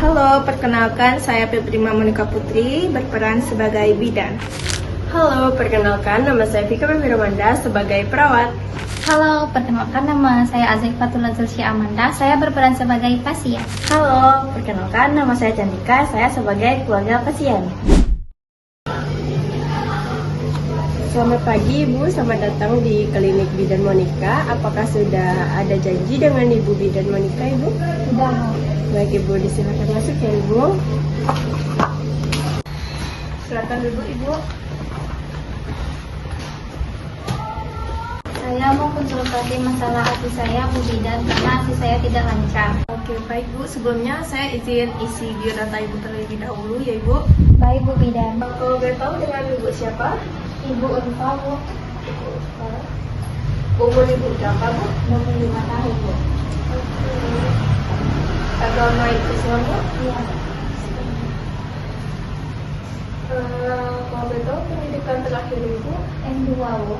Halo, perkenalkan saya Febrima Monika Putri, berperan sebagai bidan. Halo, perkenalkan nama saya Fika Firmanda sebagai perawat. Halo, perkenalkan nama saya Azaifatul Zulsya Amanda, saya berperan sebagai pasien. Halo, perkenalkan nama saya Cantika, saya sebagai keluarga pasien. Selamat pagi Ibu, selamat datang di klinik Bidan Monika. Apakah sudah ada janji dengan Ibu Bidan Monika Ibu? Sudah. Baik Ibu, disilakan masuk ya Ibu. Silakan dulu Ibu. Saya mau konsultasi masalah hati saya, Bu Bidan, karena hati saya tidak lancar. Oke, baik Bu. Sebelumnya saya izin isi biodata Ibu terlebih dahulu ya Ibu. Baik, Bu Bidan. Kalau boleh tahu dengan Ibu siapa? Ibu Ulfa, Bu. Umur Ibu berapa Bu? 25 tahun, Bu. Agama itu Islam? Iya. Kalau boleh tahu pendidikan terakhir Ibu? M2, Bu.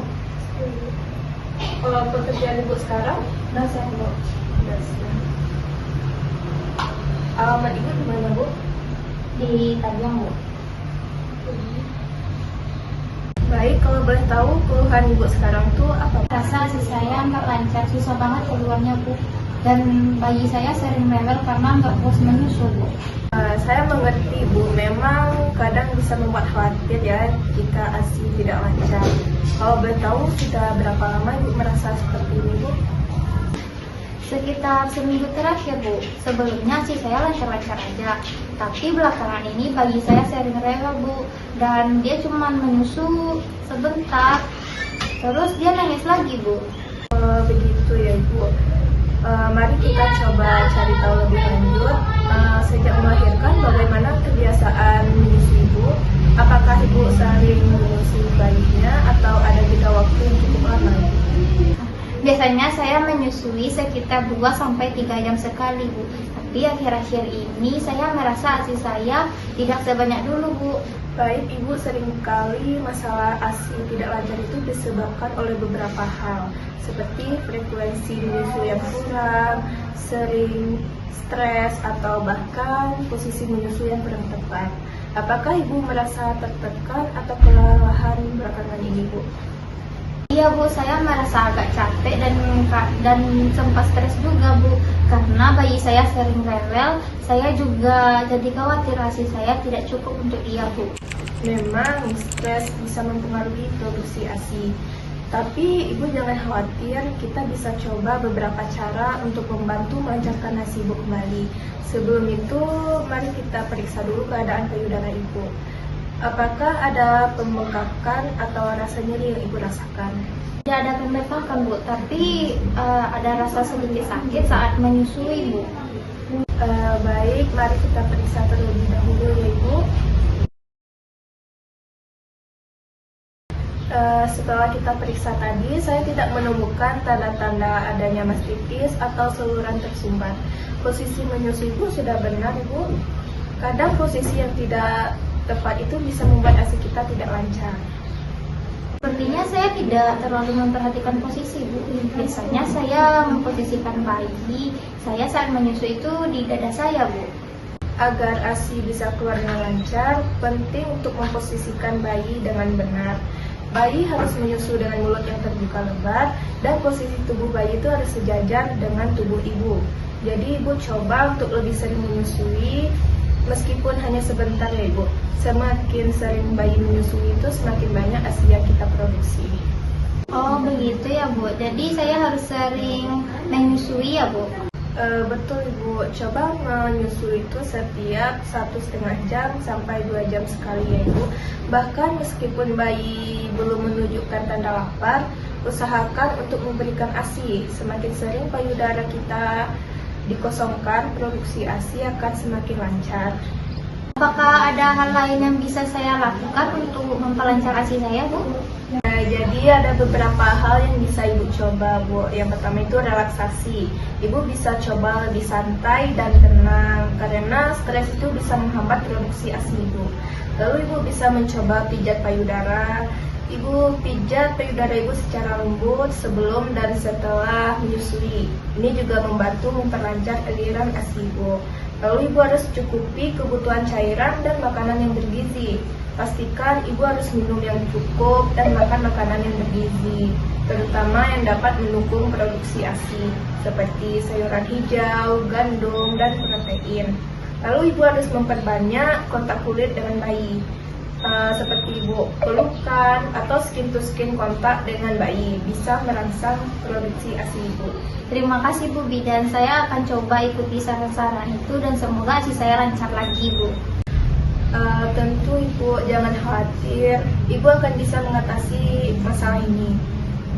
Pekerjaan Ibu sekarang? Dosen, Bu. Alamat Ibu di mana Bu? Di Tanjung, Bu. Baik, kalau boleh tahu keluhan Ibu sekarang tuh apa? Rasa hati saya nggak lancar, susah banget keluarnya, Bu. Dan bayi saya sering rewel karena nggak puas menyusu, Bu. Saya mengerti Bu, memang kadang bisa membuat khawatir ya jika ASI tidak lancar. Kalau boleh tahu sudah berapa lama Ibu merasa seperti ini Bu? Sekitar seminggu terakhir, Bu. Sebelumnya sih saya lancar-lancar aja. Tapi belakangan ini bayi saya sering rewel, Bu. Dan dia cuma menyusu sebentar. Terus dia nangis lagi, Bu. Begitu ya Ibu. Mari kita coba cari tahu lebih lanjut. Sejak melahirkan bagaimana kebiasaan menyusui Ibu? Apakah Ibu sering menyusui bayinya atau ada jeda waktu yang cukup lama? Biasanya saya menyusui sekitar 2-3 jam sekali, Bu. Tapi akhir-akhir ini saya merasa ASI saya tidak sebanyak dulu, Bu. Baik, Ibu seringkali masalah ASI tidak lancar itu disebabkan oleh beberapa hal, seperti frekuensi menyusui yang kurang, sering stres, atau bahkan posisi menyusui yang kurang tepat. Apakah Ibu merasa tertekan atau kelelahan belakangan ini, Bu? Iya, Bu, saya merasa agak capek dan sempat stres juga, Bu. Karena bayi saya sering rewel, saya juga jadi khawatir ASI saya tidak cukup untuk dia, Bu. Memang stres bisa mempengaruhi produksi ASI. Tapi Ibu jangan khawatir, kita bisa coba beberapa cara untuk membantu melancarkan ASI Ibu kembali. Sebelum itu, mari kita periksa dulu keadaan payudara Ibu. Apakah ada pembengkakan atau rasa nyeri yang Ibu rasakan? Tidak ada pembengkakan, Bu, tapi ada rasa sedikit sakit saat menyusui, Bu. Baik, mari kita periksa terlebih dahulu ya Ibu. Setelah kita periksa tadi, saya tidak menemukan tanda-tanda adanya mastitis atau saluran tersumbat. Posisi menyusui Ibu sudah benar, Ibu. Kadang posisi yang tidak tepat itu bisa membuat ASI kita tidak lancar. Sepertinya saya tidak terlalu memperhatikan posisi, Bu. Biasanya saya memposisikan bayi saya saat menyusui itu di dada saya, Bu. Agar ASI bisa keluar dengan lancar, penting untuk memposisikan bayi dengan benar. Bayi harus menyusu dengan mulut yang terbuka lebar dan posisi tubuh bayi itu harus sejajar dengan tubuh ibu. Jadi ibu coba untuk lebih sering menyusui meskipun hanya sebentar ya Ibu. Semakin sering bayi menyusui itu semakin banyak ASI yang kita produksi. Oh begitu ya Bu, jadi saya harus sering menyusui ya Bu? Betul Ibu, coba menyusui itu setiap 1,5 jam sampai 2 jam sekali ya Ibu. Bahkan meskipun bayi belum menunjukkan tanda lapar, usahakan untuk memberikan ASI. Semakin sering payudara kita dikosongkan, produksi ASI akan semakin lancar. Apakah ada hal lain yang bisa saya lakukan untuk memperlancar ASI saya, Bu? Nah, jadi ada beberapa hal yang bisa Ibu coba, Bu. Yang pertama itu relaksasi. Ibu bisa coba lebih santai dan tenang, karena stres itu bisa menghambat produksi ASI Ibu. Lalu Ibu bisa mencoba pijat payudara. Ibu pijat payudara Ibu secara lembut sebelum dan setelah menyusui. Ini juga membantu memperlancar aliran ASI Ibu. Lalu Ibu harus cukupi kebutuhan cairan dan makanan yang bergizi. Pastikan Ibu harus minum yang cukup dan makan makanan yang bergizi, terutama yang dapat mendukung produksi ASI, seperti sayuran hijau, gandum, dan protein. Lalu Ibu harus memperbanyak kontak kulit dengan bayi, seperti Ibu pelukan atau skin to skin kontak dengan bayi, bisa merangsang produksi ASI Ibu. Terima kasih Bu Bidan, saya akan coba ikuti saran-saran itu dan semoga ASI saya lancar lagi Bu. Tentu Ibu jangan khawatir, Ibu akan bisa mengatasi masalah ini.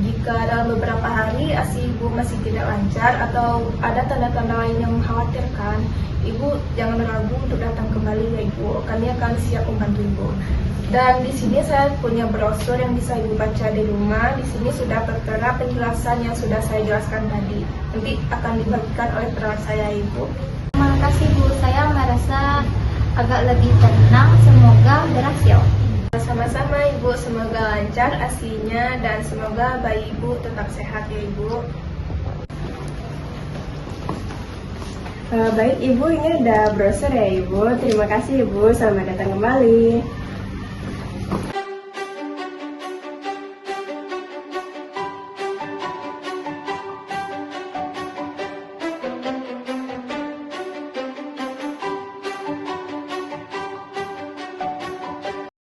Jika dalam beberapa hari ASI Ibu masih tidak lancar atau ada tanda-tanda lain yang mengkhawatirkan, Ibu jangan ragu untuk datang kembali ya Ibu. Kami akan siap membantu Ibu. Dan di sini saya punya brosur yang bisa Ibu baca di rumah. Di sini sudah tertera penjelasan yang sudah saya jelaskan tadi. Nanti akan dibagikan oleh perawat saya Ibu. Terima kasih Bu, saya merasa agak lebih tenang, semoga berhasil. Sama-sama Ibu, semoga lancar ASI-nya dan semoga bayi Ibu tetap sehat ya Ibu. Baik Ibu, ini ada brosur ya Ibu. Terima kasih Ibu, selamat datang kembali.